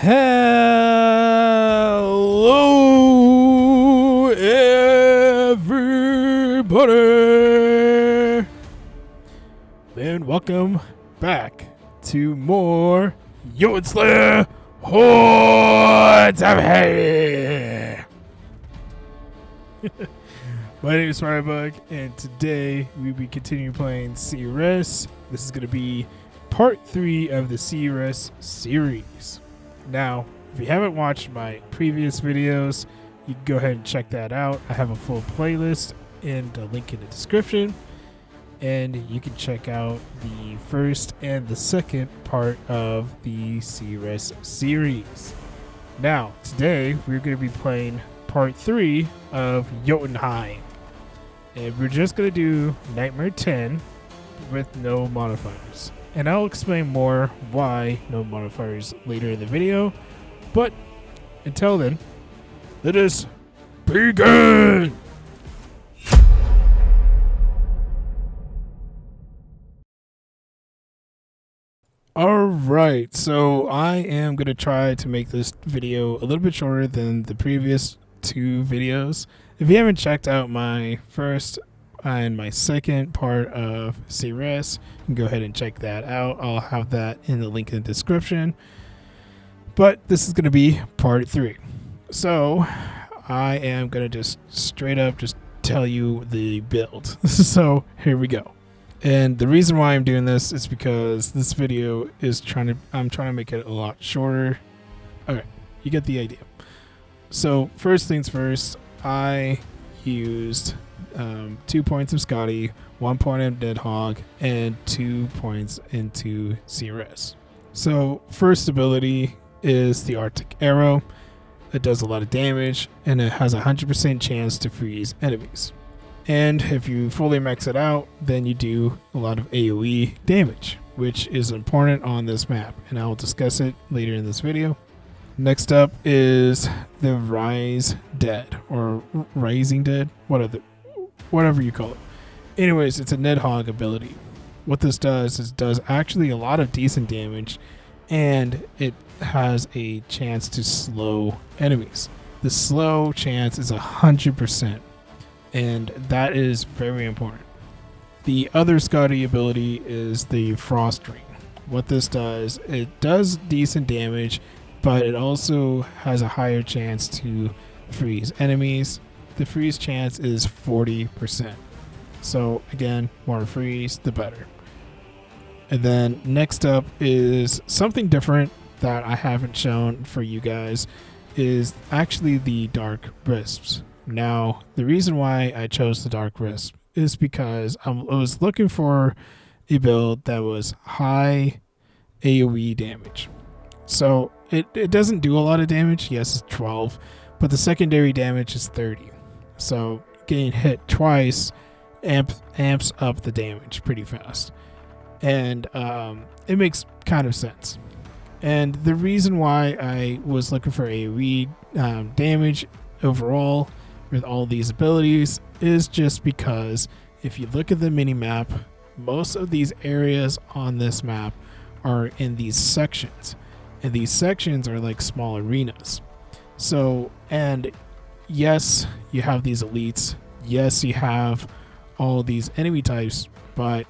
Hello, everybody, and welcome back to more Jotunnslayer Hordes of Hel. My name is Firebug, and today we'll be continuing playing Seeress. This is going to be part 3 of the Seeress series. Now, if you haven't watched my previous videos, you can go ahead and check that out. I have a full playlist and a link in the description, and you can check out the first and the second part of the Seeress series. Now, today we're going to be playing part 3 of Jotunheim, and we're just going to do Nightmare 10 with no modifiers. And I'll explain more why no modifiers later in the video. But until then, let us begin! Alright, so I am going to try to make this video a little bit shorter than the previous 2 videos. If you haven't checked out my first and my second part of Seeress, you can go ahead and check that out. I'll have that in the link in the description. But this is going to be part 3. So I am going to just straight up just tell you the build. So here we go. And the reason why I'm doing this is because this video is I'm trying to make it a lot shorter. Okay, you get the idea. So first things first, I used 2 points of Scotty, 1 point of Deadhog, and 2 points into Seeress. So first ability is the Arctic Arrow. It does a lot of damage, and it has a 100% chance to freeze enemies. And if you fully max it out, then you do a lot of AoE damage, which is important on this map, and I will discuss it later in this video. Next up is the Rise Dead, or Rising Dead, whatever you call it. Anyways, it's a Nidhogg ability. What this does is does actually a lot of decent damage, and it has a chance to slow enemies. The slow chance is 100%, and that is very important. The other Scotty ability is the Frost Ring. What this does, it does decent damage, but it also has a higher chance to freeze enemies. The freeze chance is 40%. So again, more freeze, the better. And then next up is something different that I haven't shown for you guys, is actually the Dark Wisps. Now, the reason why I chose the Dark Wisp is because I was looking for a build that was high AoE damage. So it doesn't do a lot of damage. Yes, it's 12, but the secondary damage is 30. So getting hit twice amps up the damage pretty fast. And it makes kind of sense. And the reason why I was looking for AoE damage overall with all these abilities is just because if you look at the mini-map, most of these areas on this map are in these sections. And these sections are like small arenas. So, and yes, you have these elites. Yes, you have all these enemy types, but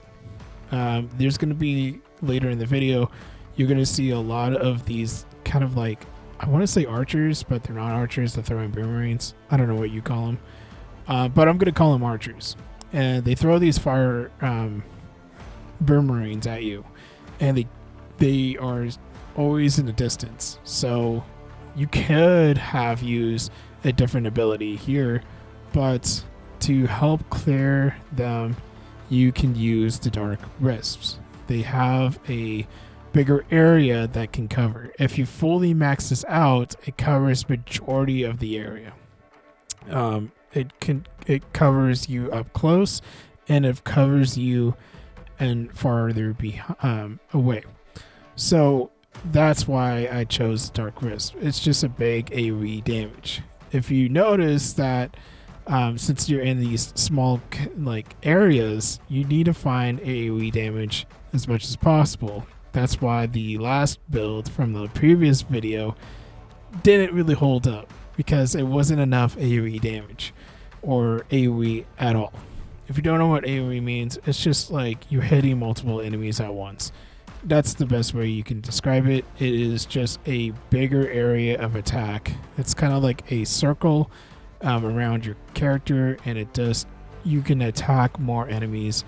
there's going to be later in the video, you're going to see a lot of these kind of like, I want to say archers, but they're not archers. They're throwing boomerangs. I don't know what you call them, but I'm going to call them archers. And they throw these fire boomerangs at you, and they are always in the distance. So you could have used a different ability here, but to help clear them, you can use the Dark Wisps. They have a bigger area that can cover. If you fully max this out, it covers majority of the area. It covers you up close, and it covers you and farther away. So that's why I chose Dark Wisp. It's just a big AoE damage. If you notice that since you're in these small like areas, you need to find AoE damage as much as possible. That's why the last build from the previous video didn't really hold up, because it wasn't enough AoE damage or AoE at all. If you don't know what AoE means, it's just like you're hitting multiple enemies at once. That's the best way you can describe it. It is just a bigger area of attack. It's kind of like a circle around your character, and you can attack more enemies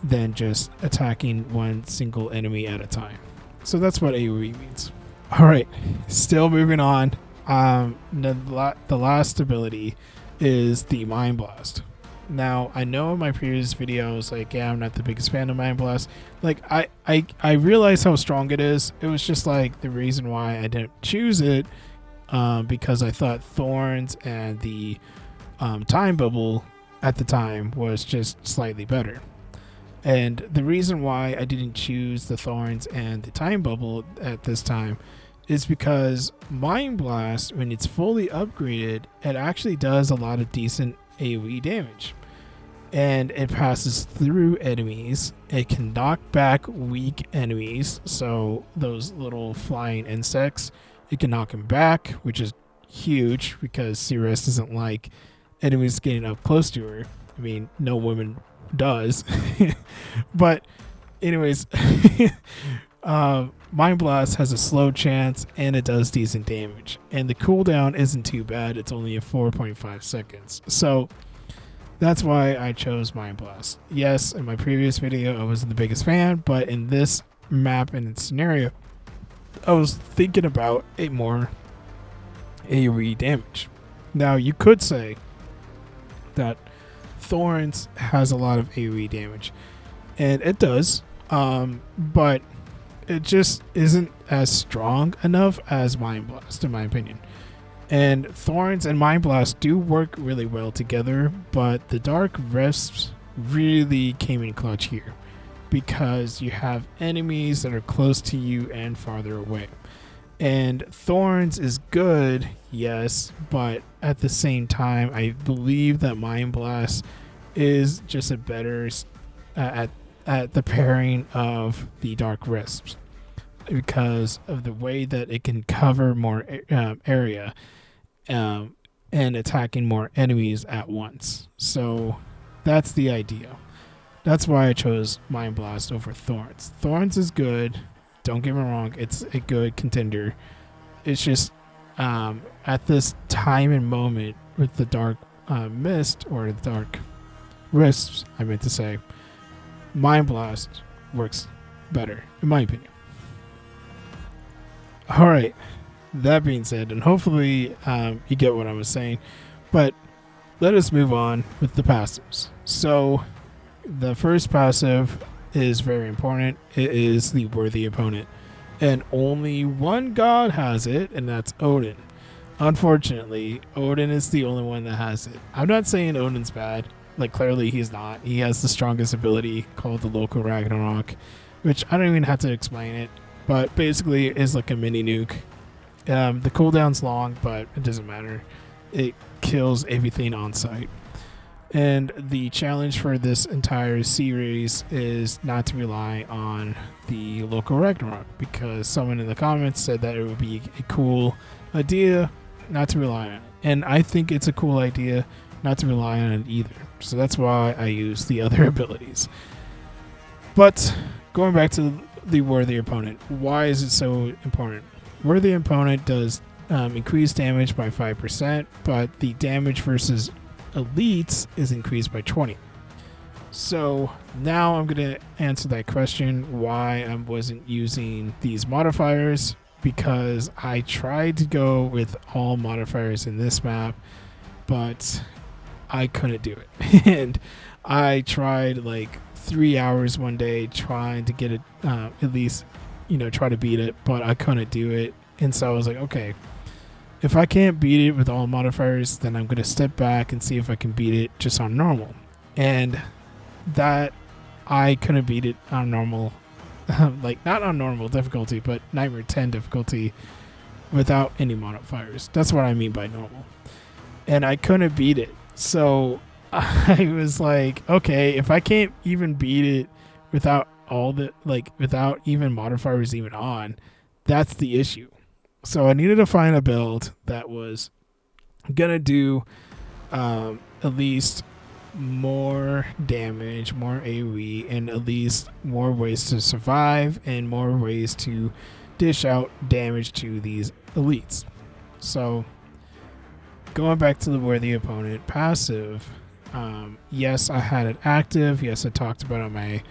than just attacking one single enemy at a time. So that's what AoE means. All right, still moving on. The last ability is the Mind Blast. Now, I know in my previous video I was like, yeah, I'm not the biggest fan of Mind Blast. Like, I realized how strong it is. It was just like the reason why I didn't choose it, because I thought Thorns and the Time Bubble at the time was just slightly better. And the reason why I didn't choose the Thorns and the Time Bubble at this time is because Mind Blast, when it's fully upgraded, it actually does a lot of decent AoE damage. And it passes through enemies. It can knock back weak enemies, so those little flying insects, it can knock them back, which is huge because Seeress doesn't like enemies getting up close to her. I mean, no woman does. But anyways, Mind Blast has a slow chance and it does decent damage. And the cooldown isn't too bad. It's only a 4.5 seconds. So that's why I chose Mind Blast. Yes, in my previous video, I wasn't the biggest fan, but in this map and its scenario, I was thinking about a more AoE damage. Now, you could say that Thorns has a lot of AoE damage, and it does, but it just isn't as strong enough as Mind Blast, in my opinion. And Thorns and Mind Blast do work really well together, but the Dark Rifts really came in clutch here because you have enemies that are close to you and farther away. And Thorns is good, yes, but at the same time, I believe that Mind Blast is just a better at the pairing of the Dark Rifts because of the way that it can cover more area. And attacking more enemies at once. So that's the idea. That's why I chose Mind Blast over Thorns. Thorns is good. Don't get me wrong. It's a good contender. It's just at this time and moment with the Dark Mist or the Dark Rifts, I meant to say, Mind Blast works better, in my opinion. All right. That being said, and hopefully you get what I was saying, but let us move on with the passives. So the first passive is very important. It is the Worthy Opponent, and only one god has it, and that's Odin. Unfortunately, Odin is the only one that has it. I'm not saying Odin's bad. Like, clearly he's not. He has the strongest ability called the Local Ragnarok, which I don't even have to explain it, but basically is like a mini nuke. The cooldown's long, but it doesn't matter. It kills everything on sight. And the challenge for this entire series is not to rely on the Local Ragnarok, because someone in the comments said that it would be a cool idea not to rely on it. And I think it's a cool idea not to rely on it either. So that's why I use the other abilities. But going back to the Worthy Opponent, why is it so important? Worthy Opponent does increase damage by 5%, but the damage versus elites is increased by 20. So now I'm going to answer that question, why I wasn't using these modifiers, because I tried to go with all modifiers in this map, but I couldn't do it. And I tried like 3 hours one day trying to get it at least, try to beat it, but I couldn't do it. And so I was like, okay, if I can't beat it with all modifiers, then I'm going to step back and see if I can beat it just on normal. And that I couldn't beat it on normal, like not on normal difficulty, but Nightmare 10 difficulty without any modifiers. That's what I mean by normal. And I couldn't beat it. So I was like, okay, if I can't even beat it without all the, like, without even modifiers even on, that's the issue. So I needed to find a build that was gonna do at least more damage, more AoE, and at least more ways to survive and more ways to dish out damage to these elites. So going back to the worthy opponent passive, yes, I had it active. Yes, I talked about it on my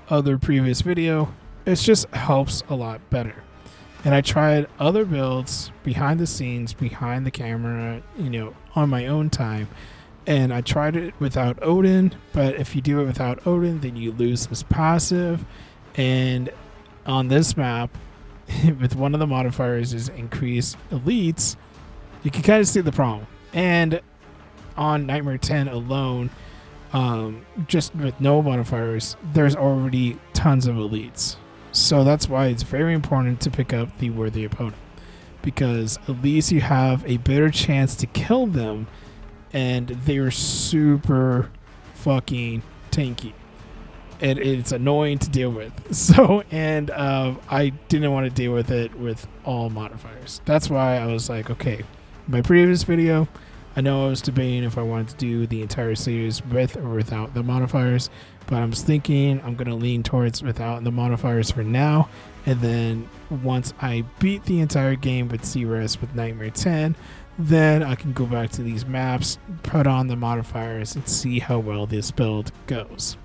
other previous video. It just helps a lot better. And I tried other builds behind the scenes, behind the camera, you know, on my own time. And I tried it without Odin, but if you do it without Odin, then you lose this passive. And on this map, with one of the modifiers is increase elites, you can kind of see the problem. And on Nightmare 10 alone, just with no modifiers, there's already tons of elites. So that's why it's very important to pick up the worthy opponent, because at least you have a better chance to kill them, and they're super fucking tanky. And it's annoying to deal with. So, and I didn't want to deal with it with all modifiers. That's why I was like, okay, my previous video, I know I was debating if I wanted to do the entire series with or without the modifiers, but I'm just thinking I'm going to lean towards without the modifiers for now. And then once I beat the entire game with Seeress with Nightmare 10, then I can go back to these maps, put on the modifiers, and see how well this build goes.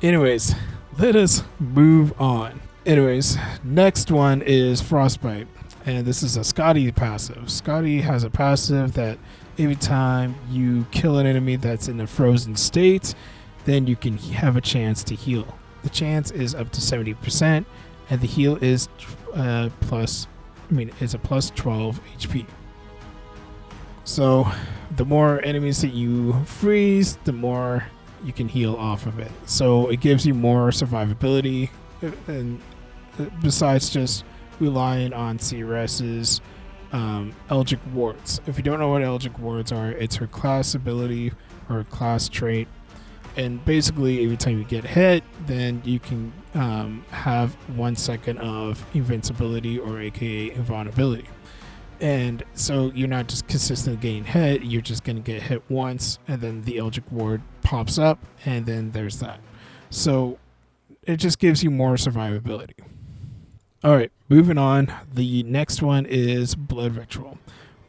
Anyways, let us move on. Anyways, next one is Frostbite. And this is a Scotty passive. Scotty has a passive that every time you kill an enemy that's in a frozen state, then you can have a chance to heal. The chance is up to 70%, and the heal is it's a plus 12 HP. So the more enemies that you freeze, the more you can heal off of it. So it gives you more survivability, and besides just relying on Seeress's Eldritch Wards. If you don't know what Eldritch Wards are, it's her class ability or class trait. And basically, every time you get hit, then you can have 1 second of invincibility, or aka invulnerability. And so you're not just consistently getting hit, you're just going to get hit once, and then the Eldritch Ward pops up, and then there's that. So it just gives you more survivability. Alright, moving on. The next one is Blood Ritual.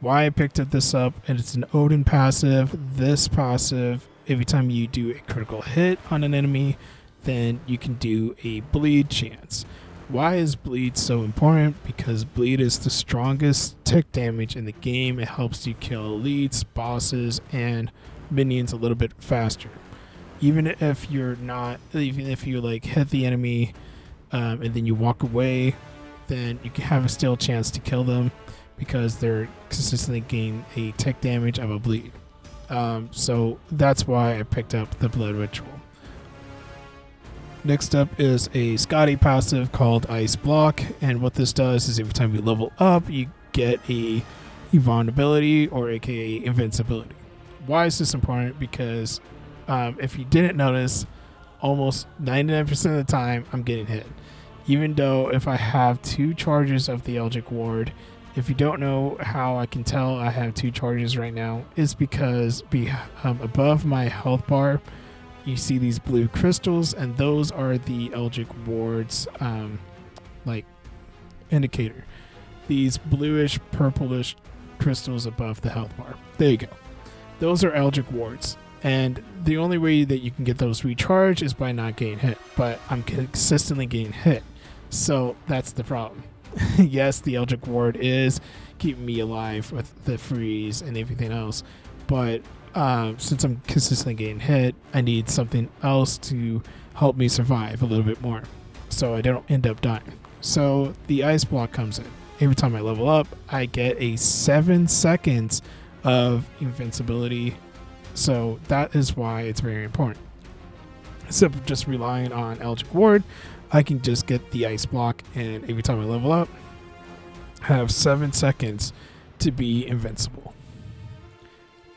Why I picked this up, and it's an Odin passive. This passive, every time you do a critical hit on an enemy, then you can do a bleed chance. Why is bleed so important? Because bleed is the strongest tick damage in the game. It helps you kill elites, bosses, and minions a little bit faster. Even if you like hit the enemy and then you walk away, then you can have a still chance to kill them because they're consistently gain a tick damage of a bleed. So that's why I picked up the Blood Ritual. Next up is a Scotty passive called Ice Block, and what this does is every time you level up, you get a invulnerability, or aka invincibility. Why is this important? Because if you didn't notice, almost 99% of the time I'm getting hit. Even though if I have 2 charges of the Eldritch Ward, if you don't know how I can tell I have 2 charges right now, it's because above my health bar, you see these blue crystals, and those are the Eldritch Ward's like indicator. These bluish, purplish crystals above the health bar. There you go. Those are Eldritch Wards. And the only way that you can get those recharged is by not getting hit. But I'm consistently getting hit. So that's the problem. Yes, the Eldritch Ward is keeping me alive with the freeze and everything else. But since I'm consistently getting hit, I need something else to help me survive a little bit more, so I don't end up dying. So the Ice Block comes in. Every time I level up, I get a 7 seconds of invincibility. So that is why it's very important. Instead of just relying on Eldritch Ward, I can just get the Ice Block, and every time I level up, have 7 seconds to be invincible.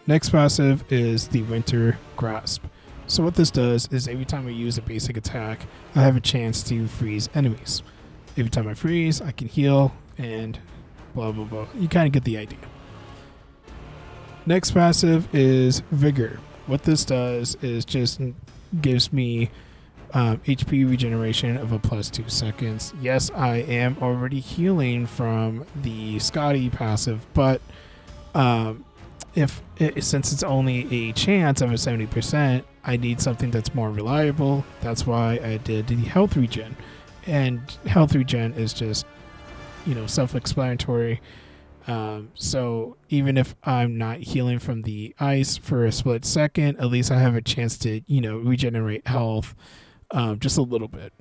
Next passive is the Winter Grasp. So what this does is every time I use a basic attack, I have a chance to freeze enemies. Every time I freeze, I can heal and blah blah blah. You kind of get the idea. Next passive is Vigor. What this does is just gives me HP regeneration of a +2 seconds. Yes, I am already healing from the Scotty passive, but since it's only a chance of a 70%, I need something that's more reliable. That's why I did the health regen. And health regen is just, self-explanatory. So even if I'm not healing from the ice for a split second, at least I have a chance to, regenerate health just a little bit.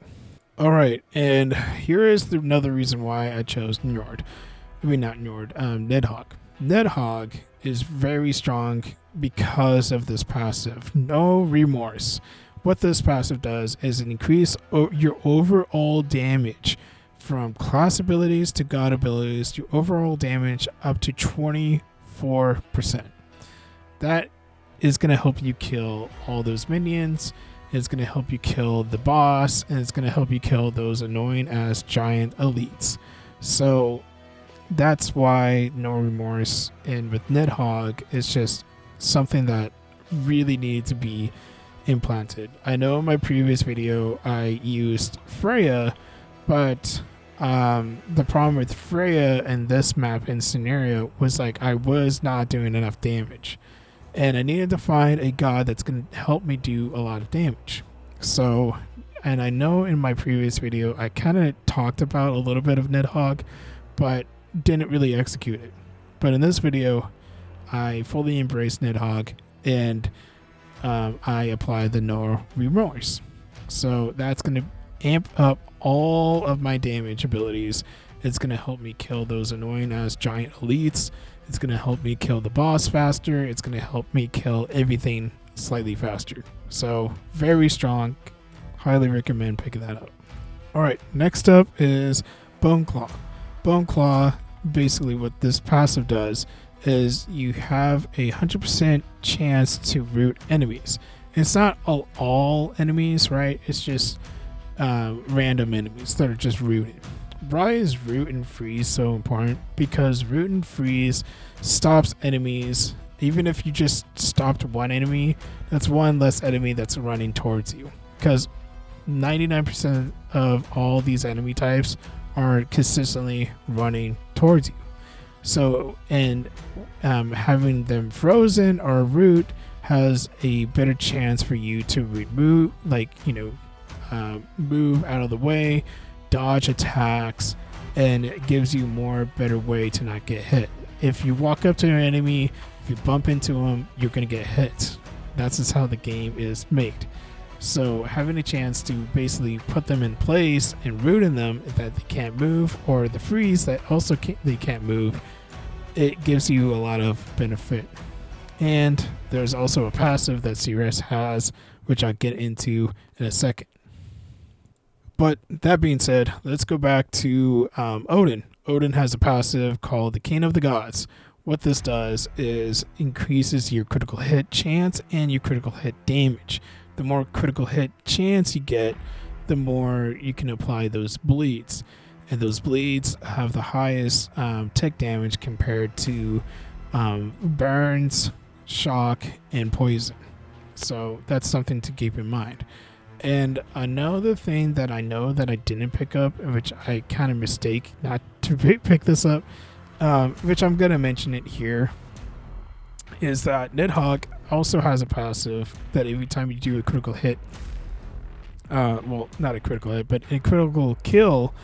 All right, and here is another reason why I chose Nidhogg. Nidhogg is very strong because of this passive. No remorse. What this passive does is increase your overall damage from class abilities to god abilities, your overall damage up to 24%. That is going to help you kill all those minions. It's going to help you kill the boss, and it's going to help you kill those annoying ass giant elites. So that's why no remorse. And with Nidhogg, it's just something that really needs to be implanted. I know in my previous video I used Freya, but the problem with Freya in this map and scenario was I was not doing enough damage, and I needed to find a god that's going to help me do a lot of damage. So, and I know in my previous video I kind of talked about a little bit of Nidhogg, but didn't really execute it. But in this video I fully embraced Nidhogg, and I apply the no remorse. So that's going to amp up all of my damage abilities. It's going to help me kill those annoying ass giant elites. It's going to help me kill the boss faster. It's going to help me kill everything slightly faster. So very strong. Highly recommend picking that up. Alright, next up is Bone Claw. Bone Claw, basically what this passive does is you have a 100% chance to root enemies. It's not all enemies, right? It's just random enemies that are just rooted. Why is root and freeze so important? Because root and freeze stops enemies. Even if you just stopped one enemy, that's one less enemy that's running towards you. Because 99% of all these enemy types are consistently running towards you. So, and having them frozen or root has a better chance for you to remove, move out of the way, dodge attacks, and it gives you better way to not get hit. If you walk up to an enemy, if you bump into them, you're going to get hit. That's just how the game is made. So having a chance to basically put them in place and root in them that they can't move, or the freeze that also they can't move, it gives you a lot of benefit. And there's also a passive that Seeress has, which I'll get into in a second. But that being said, let's go back to Odin. Odin has a passive called the King of the Gods. What this does is increases your critical hit chance and your critical hit damage. The more critical hit chance you get, the more you can apply those bleeds. And those bleeds have the highest tick damage compared to burns, shock, and poison. So that's something to keep in mind. And another thing that I know that I didn't pick up, which I kind of mistake not to pick this up, which I'm going to mention it here, is that Nidhogg also has a passive that every time you do a critical hit, well, not a critical hit, but a critical kill,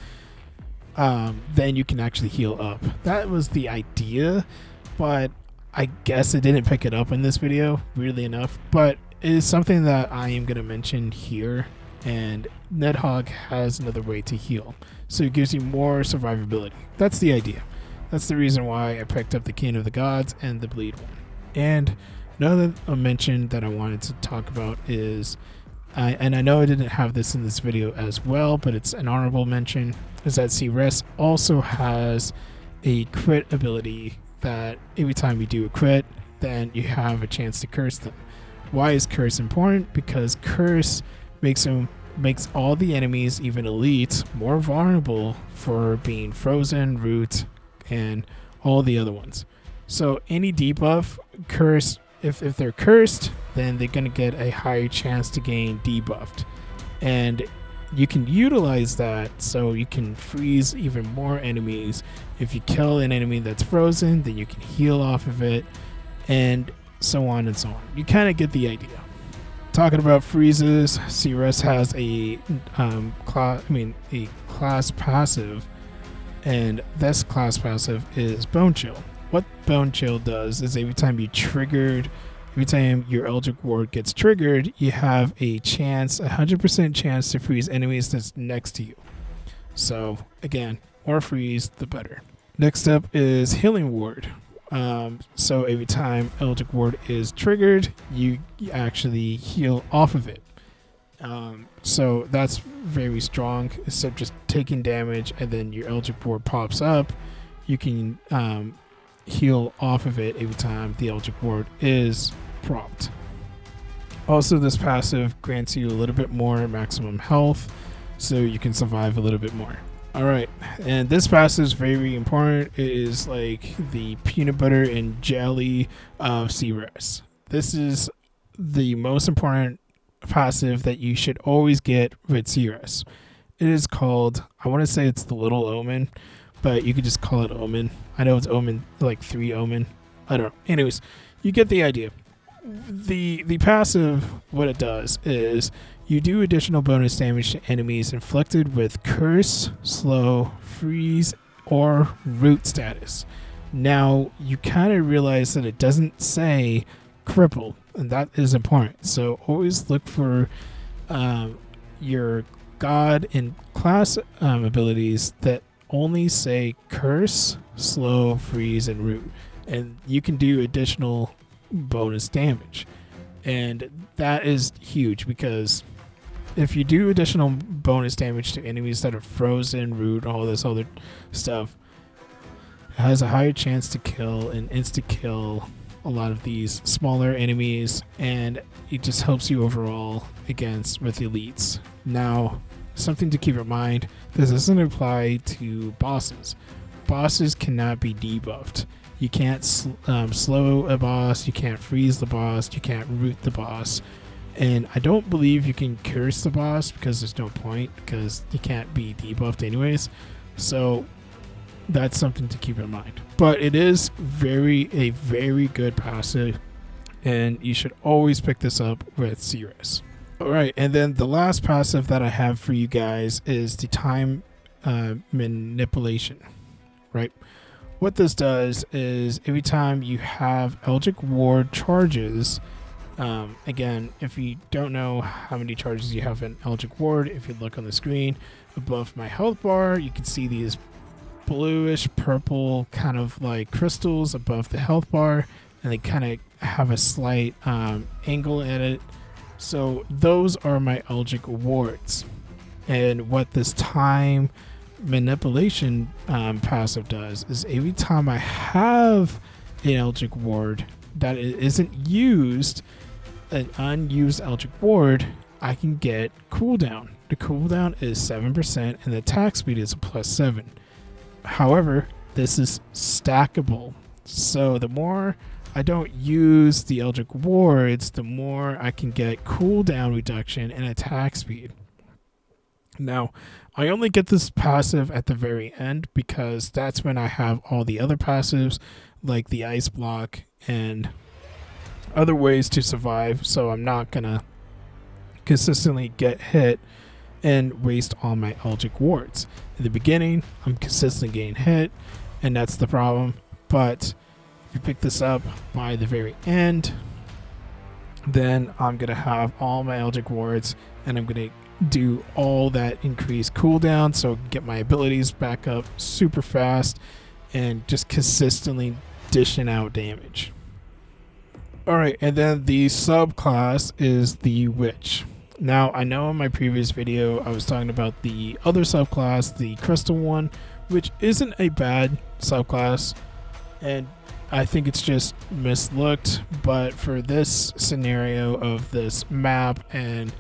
then you can actually heal up. That was the idea, but I guess I didn't pick it up in this video, weirdly enough, but it is something that I am going to mention here, and Nidhogg has another way to heal, so it gives you more survivability. That's the idea. That's the reason why I picked up the King of the Gods and the Bleed one. And another mention that I wanted to talk about is, and I know I didn't have this in this video as well, but it's an honorable mention, is that Seeress also has a crit ability that every time you do a crit, then you have a chance to curse them. Why is curse important? Because curse makes all the enemies, even elites, more vulnerable for being frozen, root, and all the other ones. So any debuff, curse, if they're cursed, then they're going to get a higher chance to gain debuffed. And you can utilize that so you can freeze even more enemies. If you kill an enemy that's frozen, then you can heal off of it, and so on and so on. You kind of get the idea. Talking about freezes, Seeress has a class passive, and this class passive is Bone Chill. What Bone Chill does is every time your Eldritch Ward gets triggered, you have a chance, 100% chance to freeze enemies that's next to you. So again, more freeze, the better. Next up is Healing Ward. So every time Eldritch Ward is triggered, you actually heal off of it. So that's very strong. Instead of just taking damage and then your Eldritch Ward pops up, you can heal off of it every time the Eldritch Ward is propped. Also, this passive grants you a little bit more maximum health, so you can survive a little bit more. Alright, and this passive is very important. It is like the peanut butter and jelly of Seeress. This is the most important passive that you should always get with Seeress. It is called, I want to say it's the Little Omen, but you could just call it Omen. I know it's Omen, like 3 Omen. I don't know. Anyways, you get the idea. The passive, what it does is you do additional bonus damage to enemies inflicted with curse, slow, freeze, or root status. Now, you kind of realize that it doesn't say cripple, and that is important. So always look for your god and class abilities that only say curse, slow, freeze, and root. And you can do additional bonus damage. And that is huge, because if you do additional bonus damage to enemies that are frozen, root, all this other stuff, it has a higher chance to kill and insta kill a lot of these smaller enemies, and it just helps you overall with elites. Now, something to keep in mind, this doesn't apply to bosses. Bosses cannot be debuffed. You can't slow a boss, you can't freeze the boss, you can't root the boss. And I don't believe you can curse the boss, because there's no point, because you can't be debuffed anyways. So that's something to keep in mind. But it is a very good passive, and you should always pick this up with Seeress. Alright, and then the last passive that I have for you guys is the time manipulation. Right? What this does is every time you have Eldritch Ward charges, again, if you don't know how many charges you have in Eldritch Ward, if you look on the screen above my health bar, you can see these bluish purple kind of like crystals above the health bar, and they kind of have a slight angle in it. So those are my Eldritch Wards. And what this time manipulation passive does is every time I have an Eldritch Ward that isn't used, an unused Eldritch Ward, I can get cooldown. The cooldown is 7% and the attack speed is a +7. However, this is stackable. So the more I don't use the Eldritch Wards, the more I can get cooldown reduction and attack speed. Now, I only get this passive at the very end, because that's when I have all the other passives like the ice block and other ways to survive, so I'm not gonna consistently get hit and waste all my Eldritch Wards. In the beginning, I'm consistently getting hit, and that's the problem. But if you pick this up by the very end, then I'm gonna have all my Eldritch Wards, and I'm gonna do all that increased cooldown, so get my abilities back up super fast and just consistently dishing out damage. Alright, and then the subclass is the Witch. Now, I know in my previous video I was talking about the other subclass, the Crystal one, which isn't a bad subclass, and I think it's just mislooked, but for this scenario of this map and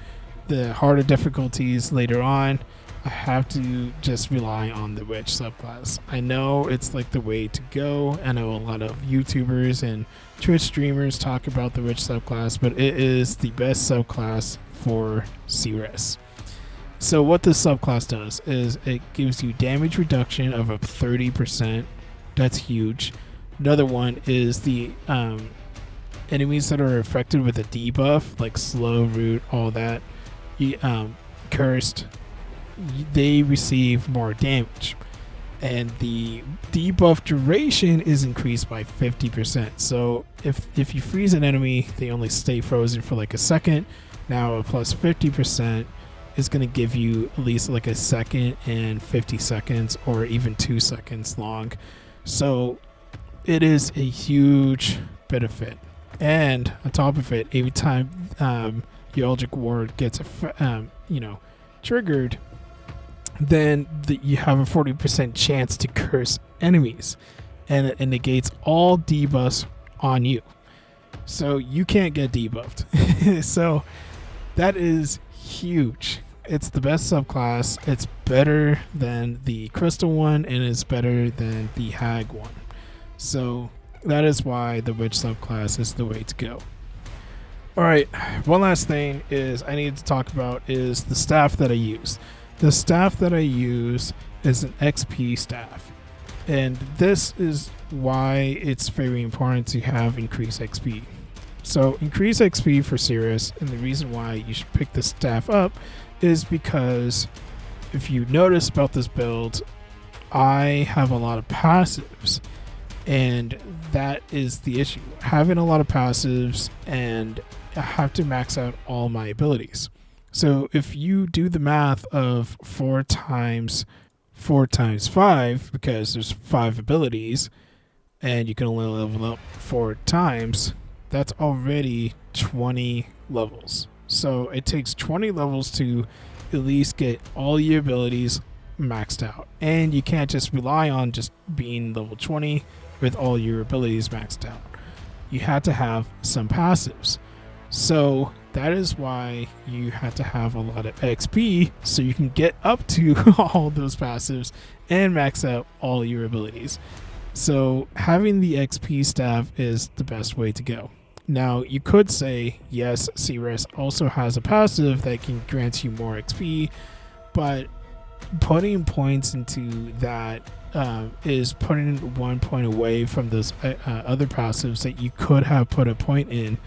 the harder difficulties later on, I have to just rely on the witch subclass. I know it's like the way to go. I know a lot of YouTubers and Twitch streamers talk about the witch subclass, but it is the best subclass for Seeress. So what this subclass does is it gives you damage reduction of up 30%. That's huge. Another one is the enemies that are affected with a debuff, like slow, root, all that, cursed, they receive more damage. And the debuff duration is increased by 50%. So if you freeze an enemy, they only stay frozen for like a second. Now a plus 50% is going to give you at least like a second and 50 seconds or even 2 seconds long. So it is a huge benefit. And on top of it, every time your Eldritch Ward gets triggered, then you have a 40% chance to curse enemies, and it negates all debuffs on you. So you can't get debuffed. So that is huge. It's the best subclass. It's better than the Crystal one, and it's better than the Hag one. So that is why the Witch subclass is the way to go. Alright, one last thing is I need to talk about is the staff that I use. The staff that I use is an XP staff. And this is why it's very important to have increased XP. So increased XP for Seeress, and the reason why you should pick this staff up is because if you notice about this build, I have a lot of passives. And that is the issue. Having a lot of passives, and I have to max out all my abilities. So if you do the math of 4 times 4 times 5, because there's 5 abilities, and you can only level up 4 times, that's already 20 levels. So it takes 20 levels to at least get all your abilities maxed out. And you can't just rely on just being level 20 with all your abilities maxed out. You had to have some passives. So that is why you have to have a lot of XP so you can get up to all those passives and max out all your abilities. So having the XP staff is the best way to go. Now you could say, yes, Seeress also has a passive that can grant you more XP, but putting points into that is putting 1 point away from those other passives that you could have put a point in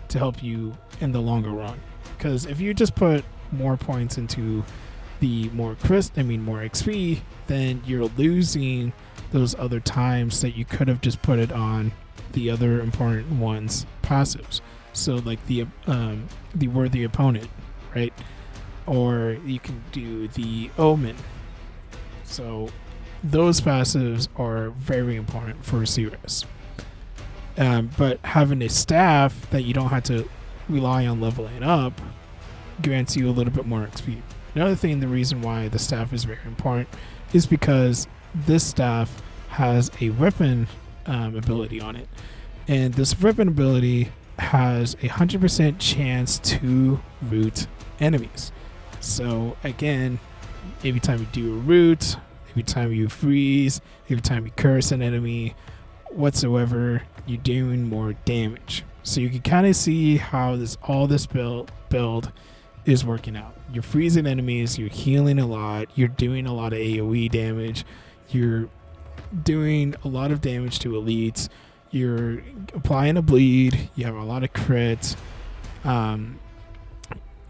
to help you in the longer run. Because if you just put more points into the more XP, then you're losing those other times that you could have just put it on the other important ones passives. So like the worthy opponent, right? Or you can do the omen. So those passives are very important for Seeress. But having a staff that you don't have to rely on leveling up grants you a little bit more XP. Another thing, the reason why the staff is very important is because this staff has a weapon ability on it. And this weapon ability has a 100% chance to root enemies. So again, every time you do a root, every time you freeze, every time you curse an enemy whatsoever, you're doing more damage. So you can kind of see how all this build is working out. You're freezing enemies, you're healing a lot, you're doing a lot of AoE damage, you're doing a lot of damage to elites, you're applying a bleed, you have a lot of crits.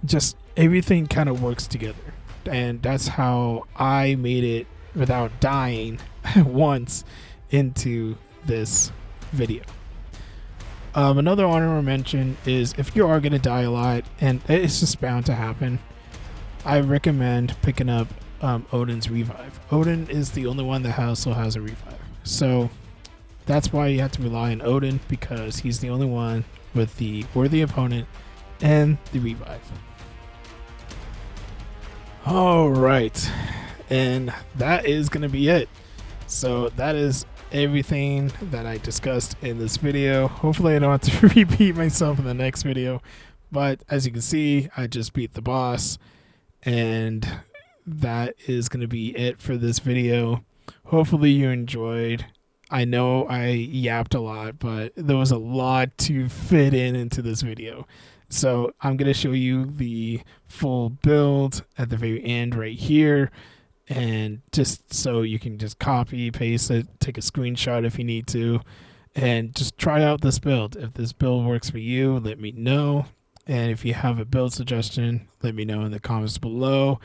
Just everything kind of works together. And that's how I made it without dying once into this video. Another honorable mention is if you are going to die a lot, and it's just bound to happen, I recommend picking up Odin's Revive. Odin is the only one that also has a revive. So that's why you have to rely on Odin, because he's the only one with the worthy opponent and the revive. All right, and that is going to be it. So that is everything that I discussed in this video. Hopefully I don't have to repeat myself in the next video, but as you can see, I just beat the boss, and that is going to be it for this video. Hopefully you enjoyed. I know I yapped a lot, but there was a lot to fit into this video. So I'm going to show you the full build at the very end right here, and just so you can just copy, paste it, take a screenshot if you need to, and just try out this build. If this build works for you, let me know. And if you have a build suggestion, let me know in the comments below.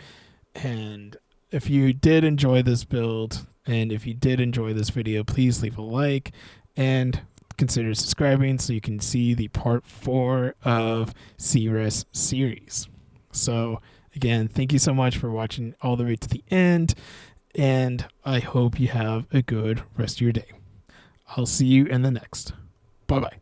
And if you did enjoy this build, and if you did enjoy this video, please leave a like and consider subscribing so you can see the part 4 of Seeress series. So again, thank you so much for watching all the way to the end, and I hope you have a good rest of your day. I'll see you in the next. Bye-bye.